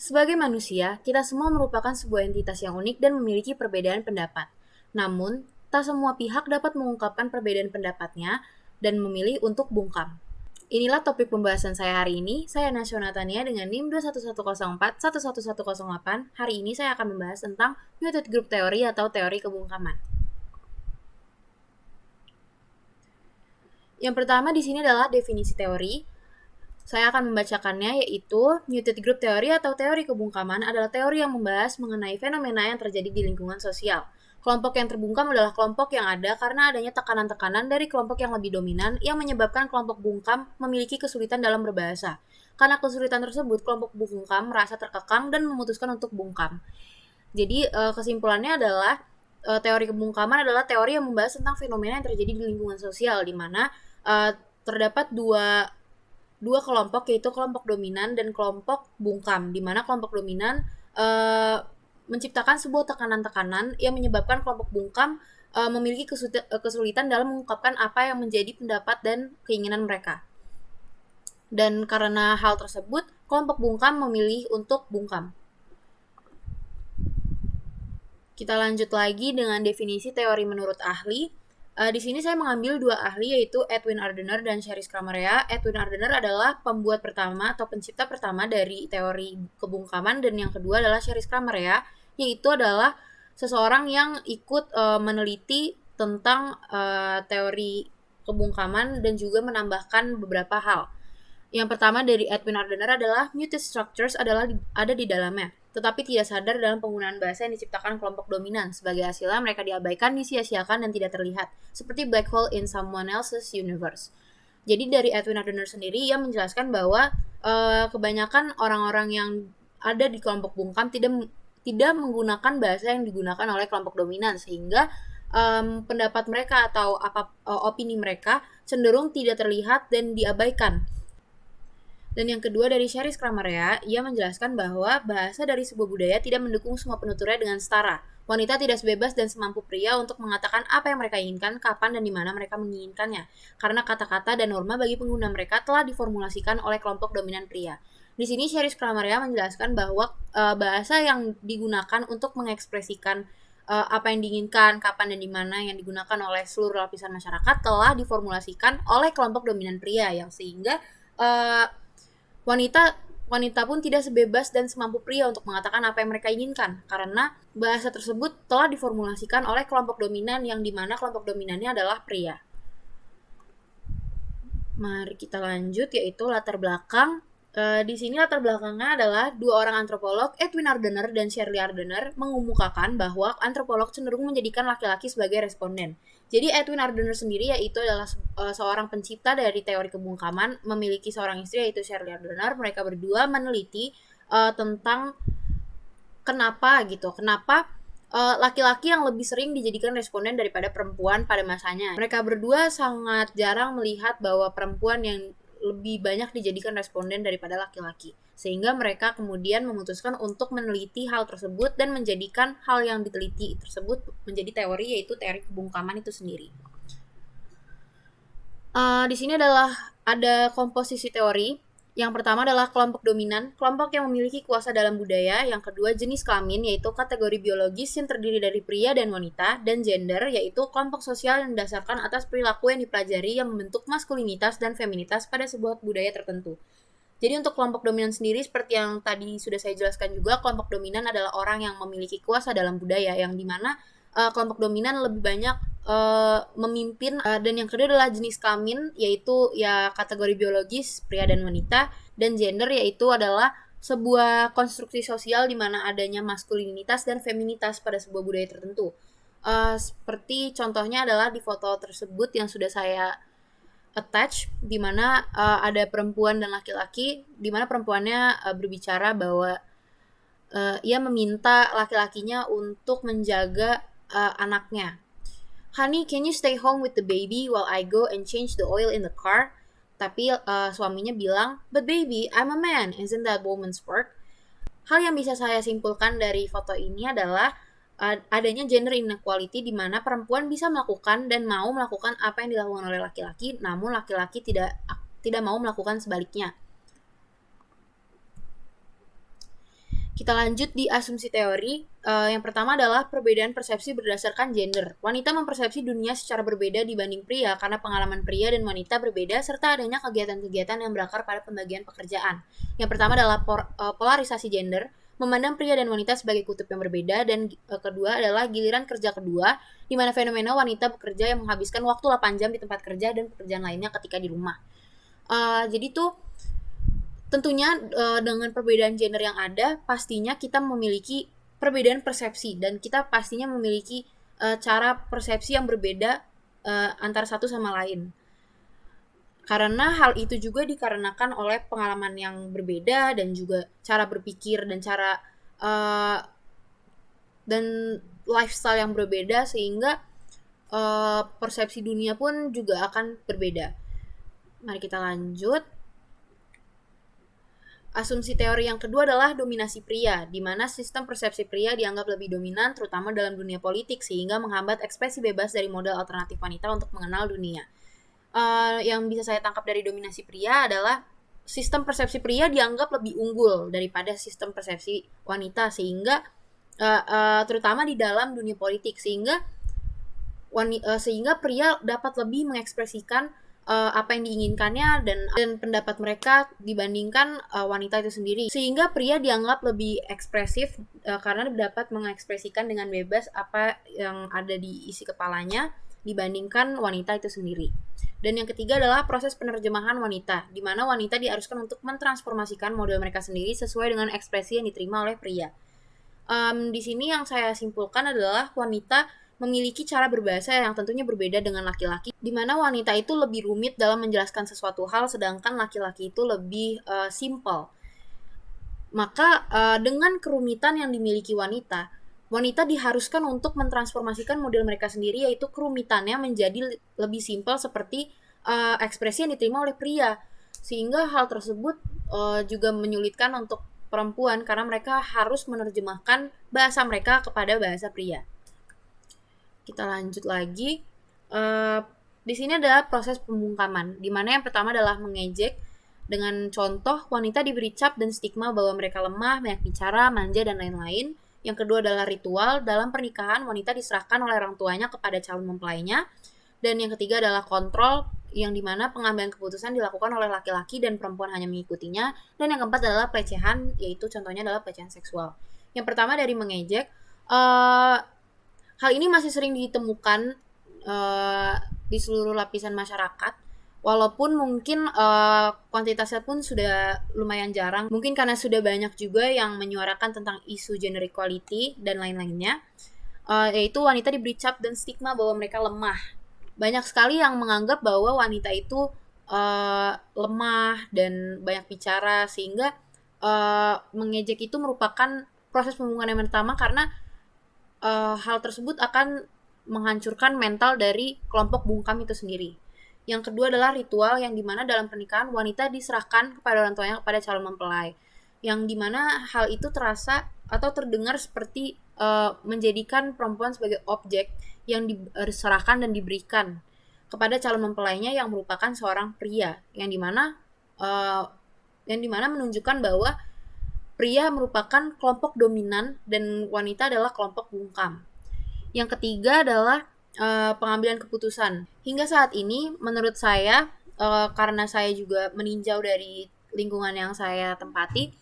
Sebagai manusia, kita semua merupakan sebuah entitas yang unik dan memiliki perbedaan pendapat. Namun, tak semua pihak dapat mengungkapkan perbedaan pendapatnya dan memilih untuk bungkam. Inilah topik pembahasan saya hari ini. Saya Nasya Natania dengan NIM 21104-11108. Hari ini saya akan membahas tentang muted group theory atau teori kebungkaman. Yang pertama di sini adalah definisi teori. Saya akan membacakannya, yaitu muted group theory atau teori kebungkaman adalah teori yang membahas mengenai fenomena yang terjadi di lingkungan sosial. Kelompok yang terbungkam adalah kelompok yang ada karena adanya tekanan-tekanan dari kelompok yang lebih dominan yang menyebabkan kelompok bungkam memiliki kesulitan dalam berbahasa. Karena kesulitan tersebut, kelompok bungkam merasa terkekang dan memutuskan untuk bungkam. Jadi kesimpulannya adalah teori kebungkaman adalah teori yang membahas tentang fenomena yang terjadi di lingkungan sosial, di mana terdapat dua kelompok, yaitu kelompok dominan dan kelompok bungkam, di mana kelompok dominan menciptakan sebuah tekanan-tekanan yang menyebabkan kelompok bungkam memiliki kesulitan dalam mengungkapkan apa yang menjadi pendapat dan keinginan mereka. Dan karena hal tersebut, kelompok bungkam memilih untuk bungkam. Kita lanjut lagi dengan definisi teori menurut ahli. Di sini saya mengambil dua ahli, yaitu Edwin Ardener dan Cheris Kramarea. Edwin Ardener adalah pembuat pertama atau pencipta pertama dari teori kebungkaman, dan yang kedua adalah Cheris Kramarea, yaitu adalah seseorang yang ikut meneliti tentang teori kebungkaman dan juga menambahkan beberapa hal. Yang pertama dari Edwin Ardener adalah muted structures ada di dalamnya, tetapi tidak sadar dalam penggunaan bahasa yang diciptakan kelompok dominan. Sebagai hasilnya mereka diabaikan, disia-siakan, dan tidak terlihat, seperti black hole in someone else's universe. Jadi dari Edwin Ardener sendiri, ia menjelaskan bahwa kebanyakan orang-orang yang ada di kelompok bungkam tidak menggunakan bahasa yang digunakan oleh kelompok dominan, sehingga pendapat mereka atau opini mereka cenderung tidak terlihat dan diabaikan. Dan yang kedua dari Cheris Kramarea, ia menjelaskan bahwa bahasa dari sebuah budaya tidak mendukung semua penuturnya dengan setara. Wanita tidak sebebas dan semampu pria untuk mengatakan apa yang mereka inginkan, kapan dan di mana mereka menginginkannya, karena kata-kata dan norma bagi pengguna mereka telah diformulasikan oleh kelompok dominan pria. Di sini Cheris Kramarea menjelaskan bahwa bahasa yang digunakan untuk mengekspresikan apa yang diinginkan, kapan dan di mana yang digunakan oleh seluruh lapisan masyarakat telah diformulasikan oleh kelompok dominan pria, yang sehingga wanita pun tidak sebebas dan semampu pria untuk mengatakan apa yang mereka inginkan, karena bahasa tersebut telah diformulasikan oleh kelompok dominan, yang dimana kelompok dominannya adalah pria. Mari kita lanjut, yaitu latar belakang. Di sini latar belakangnya adalah dua orang antropolog, Edwin Ardener dan Shirley Ardener, mengemukakan bahwa antropolog cenderung menjadikan laki-laki sebagai responden. Jadi Edwin Ardener sendiri yaitu adalah seorang pencipta dari teori kebungkaman, memiliki seorang istri yaitu Shirley Ardener. Mereka berdua meneliti tentang kenapa laki-laki yang lebih sering dijadikan responden daripada perempuan pada masanya. Mereka berdua sangat jarang melihat bahwa perempuan yang lebih banyak dijadikan responden daripada laki-laki, sehingga mereka kemudian memutuskan untuk meneliti hal tersebut dan menjadikan hal yang diteliti tersebut menjadi teori, yaitu teori kebungkaman itu sendiri. Di sini ada komposisi teori. Yang pertama adalah kelompok dominan, kelompok yang memiliki kuasa dalam budaya. Yang kedua jenis kelamin, yaitu kategori biologis yang terdiri dari pria dan wanita. Dan gender, yaitu kelompok sosial yang didasarkan atas perilaku yang dipelajari yang membentuk maskulinitas dan feminitas pada sebuah budaya tertentu. Jadi untuk kelompok dominan sendiri, seperti yang tadi sudah saya jelaskan juga, kelompok dominan adalah orang yang memiliki kuasa dalam budaya, yang dimana kelompok dominan lebih banyak memimpin. Dan yang kedua adalah jenis kelamin, yaitu ya kategori biologis pria dan wanita. Dan gender, yaitu adalah sebuah konstruksi sosial di mana adanya maskulinitas dan feminitas pada sebuah budaya tertentu. Seperti contohnya adalah di foto tersebut yang sudah saya attach, di mana ada perempuan dan laki-laki, di mana perempuannya berbicara bahwa ia meminta laki-lakinya untuk menjaga anaknya. Honey, can you stay home with the baby while I go and change the oil in the car? Tapi suaminya bilang, but baby, I'm a man, isn't that woman's work? Hal yang bisa saya simpulkan dari foto ini adalah adanya gender inequality, di mana perempuan bisa melakukan dan mau melakukan apa yang dilakukan oleh laki-laki, namun laki-laki tidak mau melakukan sebaliknya. Kita lanjut di asumsi teori. Yang pertama adalah perbedaan persepsi berdasarkan gender. Wanita mempersepsi dunia secara berbeda dibanding pria karena pengalaman pria dan wanita berbeda serta adanya kegiatan-kegiatan yang berakar pada pembagian pekerjaan. Yang pertama adalah polarisasi gender, memandang pria dan wanita sebagai kutub yang berbeda, dan kedua adalah giliran kerja kedua, di mana fenomena wanita bekerja yang menghabiskan waktu 8 jam di tempat kerja dan pekerjaan lainnya ketika di rumah. Jadi tuh tentunya dengan perbedaan gender yang ada, pastinya kita memiliki perbedaan persepsi dan kita pastinya memiliki cara persepsi yang berbeda antara satu sama lain. Karena hal itu juga dikarenakan oleh pengalaman yang berbeda dan juga cara berpikir dan cara dan lifestyle yang berbeda, sehingga persepsi dunia pun juga akan berbeda. Mari kita lanjut. Asumsi teori yang kedua adalah dominasi pria, di mana sistem persepsi pria dianggap lebih dominan, terutama dalam dunia politik, sehingga menghambat ekspresi bebas dari model alternatif wanita untuk mengenal dunia. Yang bisa saya tangkap dari dominasi pria adalah sistem persepsi pria dianggap lebih unggul daripada sistem persepsi wanita, sehingga terutama di dalam dunia politik, sehingga pria dapat lebih mengekspresikan apa yang diinginkannya dan pendapat mereka dibandingkan wanita itu sendiri, sehingga pria dianggap lebih ekspresif karena dapat mengekspresikan dengan bebas apa yang ada di isi kepalanya dibandingkan wanita itu sendiri. Dan yang ketiga adalah proses penerjemahan wanita, di mana wanita diharuskan untuk mentransformasikan model mereka sendiri sesuai dengan ekspresi yang diterima oleh pria. Di sini yang saya simpulkan adalah wanita memiliki cara berbahasa yang tentunya berbeda dengan laki-laki, di mana wanita itu lebih rumit dalam menjelaskan sesuatu hal, sedangkan laki-laki itu lebih simple. Maka dengan kerumitan yang dimiliki wanita diharuskan untuk mentransformasikan model mereka sendiri, yaitu kerumitannya menjadi lebih simpel seperti ekspresi yang diterima oleh pria, sehingga hal tersebut juga menyulitkan untuk perempuan karena mereka harus menerjemahkan bahasa mereka kepada bahasa pria. Kita lanjut lagi. Di sini adalah proses pembungkaman, di mana yang pertama adalah mengejek dengan contoh wanita diberi cap dan stigma bahwa mereka lemah, banyak bicara, manja, dan lain-lain. Yang kedua adalah ritual. Dalam pernikahan, wanita diserahkan oleh orang tuanya kepada calon mempelainya. Dan yang ketiga adalah kontrol, yang dimana pengambilan keputusan dilakukan oleh laki-laki dan perempuan hanya mengikutinya. Dan yang keempat adalah pelecehan, yaitu contohnya adalah pelecehan seksual. Yang pertama dari mengejek, hal ini masih sering ditemukan di seluruh lapisan masyarakat, walaupun mungkin kuantitasnya pun sudah lumayan jarang, mungkin karena sudah banyak juga yang menyuarakan tentang isu gender equality dan lain-lainnya, yaitu wanita diberi cap dan stigma bahwa mereka lemah. Banyak sekali yang menganggap bahwa wanita itu lemah dan banyak bicara, sehingga mengejek itu merupakan proses pembungkaman yang pertama, karena hal tersebut akan menghancurkan mental dari kelompok bungkam itu sendiri. Yang kedua adalah ritual, yang dimana dalam pernikahan wanita diserahkan kepada orang tuanya kepada calon mempelai, yang dimana hal itu terasa atau terdengar seperti menjadikan perempuan sebagai objek yang diserahkan dan diberikan kepada calon mempelainya yang merupakan seorang pria, yang dimana menunjukkan bahwa pria merupakan kelompok dominan dan wanita adalah kelompok bungkam. Yang ketiga adalah pengambilan keputusan. Hingga saat ini, menurut saya, karena saya juga meninjau dari lingkungan yang saya tempati,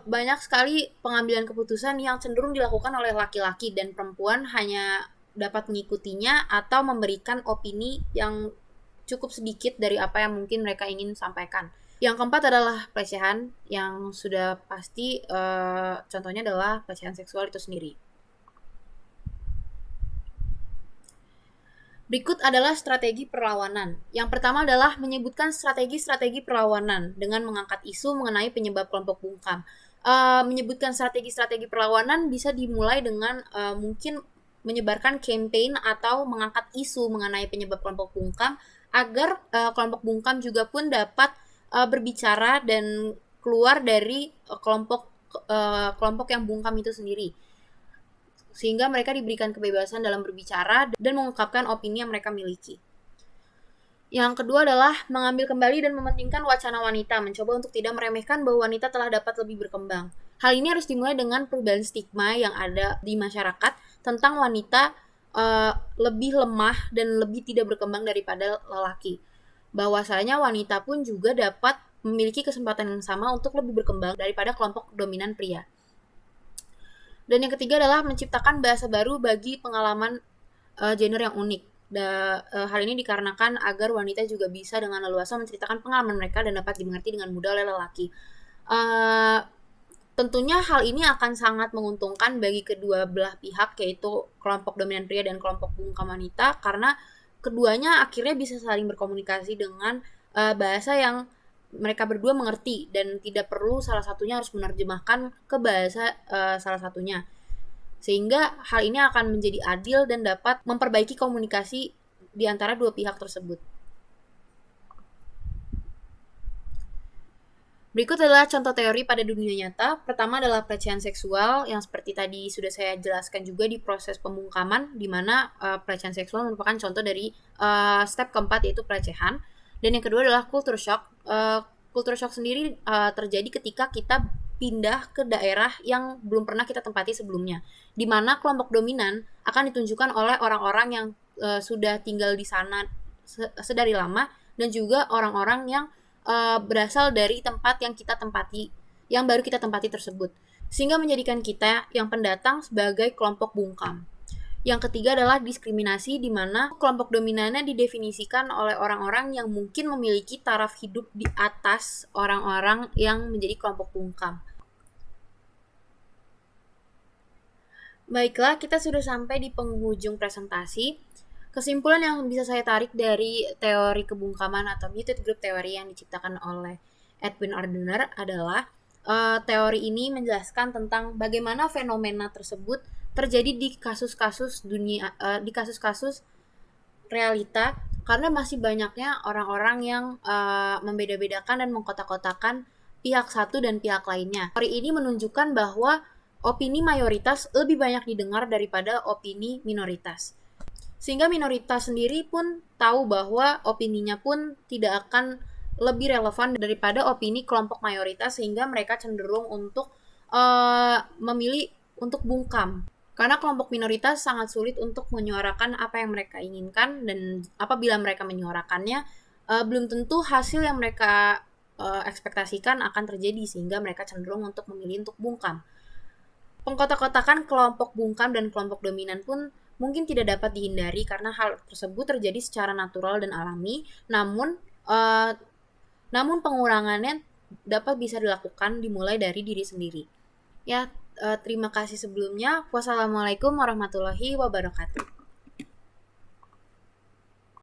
banyak sekali pengambilan keputusan yang cenderung dilakukan oleh laki-laki, dan perempuan hanya dapat mengikutinya atau memberikan opini yang cukup sedikit dari apa yang mungkin mereka ingin sampaikan. Yang keempat adalah pelecehan, yang sudah pasti contohnya adalah pelecehan seksual itu sendiri. Berikut adalah strategi perlawanan. Yang pertama adalah menyebutkan strategi-strategi perlawanan dengan mengangkat isu mengenai penyebab kelompok bungkam. Menyebutkan strategi-strategi perlawanan bisa dimulai dengan mungkin menyebarkan campaign atau mengangkat isu mengenai penyebab kelompok bungkam, agar kelompok bungkam juga pun dapat berbicara dan keluar dari kelompok yang bungkam itu sendiri, sehingga mereka diberikan kebebasan dalam berbicara dan mengungkapkan opini yang mereka miliki. Yang kedua adalah mengambil kembali dan mementingkan wacana wanita, mencoba untuk tidak meremehkan bahwa wanita telah dapat lebih berkembang. Hal ini harus dimulai dengan perubahan stigma yang ada di masyarakat tentang wanita lebih lemah dan lebih tidak berkembang daripada lelaki. Bahwasanya wanita pun juga dapat memiliki kesempatan yang sama untuk lebih berkembang daripada kelompok dominan pria. Dan yang ketiga adalah menciptakan bahasa baru bagi pengalaman gender yang unik. Hal ini dikarenakan agar wanita juga bisa dengan leluasa menceritakan pengalaman mereka dan dapat dimengerti dengan mudah oleh lelaki. Tentunya hal ini akan sangat menguntungkan bagi kedua belah pihak, yaitu kelompok dominan pria dan kelompok bungkam wanita, karena keduanya akhirnya bisa saling berkomunikasi dengan bahasa yang mereka berdua mengerti dan tidak perlu salah satunya harus menerjemahkan ke bahasa salah satunya. Sehingga hal ini akan menjadi adil dan dapat memperbaiki komunikasi di antara dua pihak tersebut. Berikut adalah contoh teori pada dunia nyata. Pertama adalah pelecehan seksual, yang seperti tadi sudah saya jelaskan juga di proses pembungkaman, di mana pelecehan seksual merupakan contoh dari step keempat, yaitu pelecehan. Dan yang kedua adalah culture shock. Culture shock sendiri terjadi ketika kita pindah ke daerah yang belum pernah kita tempati sebelumnya, di mana kelompok dominan akan ditunjukkan oleh orang-orang yang sudah tinggal di sana sedari lama, dan juga orang-orang yang berasal dari tempat yang kita tempati, yang baru kita tempati tersebut, sehingga menjadikan kita yang pendatang sebagai kelompok bungkam. Yang ketiga adalah diskriminasi, di mana kelompok dominannya didefinisikan oleh orang-orang yang mungkin memiliki taraf hidup di atas orang-orang yang menjadi kelompok bungkam. Baiklah, kita sudah sampai di penghujung presentasi. Kesimpulan yang bisa saya tarik dari teori kebungkaman atau muted group teori yang diciptakan oleh Edwin Ardener adalah teori ini menjelaskan tentang bagaimana fenomena tersebut terjadi di kasus-kasus dunia, di kasus-kasus realita, karena masih banyaknya orang-orang yang membeda-bedakan dan mengkotak-kotakan pihak satu dan pihak lainnya. Teori ini menunjukkan bahwa opini mayoritas lebih banyak didengar daripada opini minoritas. Sehingga minoritas sendiri pun tahu bahwa opininya pun tidak akan lebih relevan daripada opini kelompok mayoritas, sehingga mereka cenderung untuk memilih untuk bungkam. Karena kelompok minoritas sangat sulit untuk menyuarakan apa yang mereka inginkan, dan apabila mereka menyuarakannya, belum tentu hasil yang mereka ekspektasikan akan terjadi, sehingga mereka cenderung untuk memilih untuk bungkam. Pengkotak-kotakan kelompok bungkam dan kelompok dominan pun mungkin tidak dapat dihindari karena hal tersebut terjadi secara natural dan alami, namun pengurangannya dapat bisa dilakukan dimulai dari diri sendiri. Ya, terima kasih sebelumnya. Wassalamualaikum warahmatullahi wabarakatuh.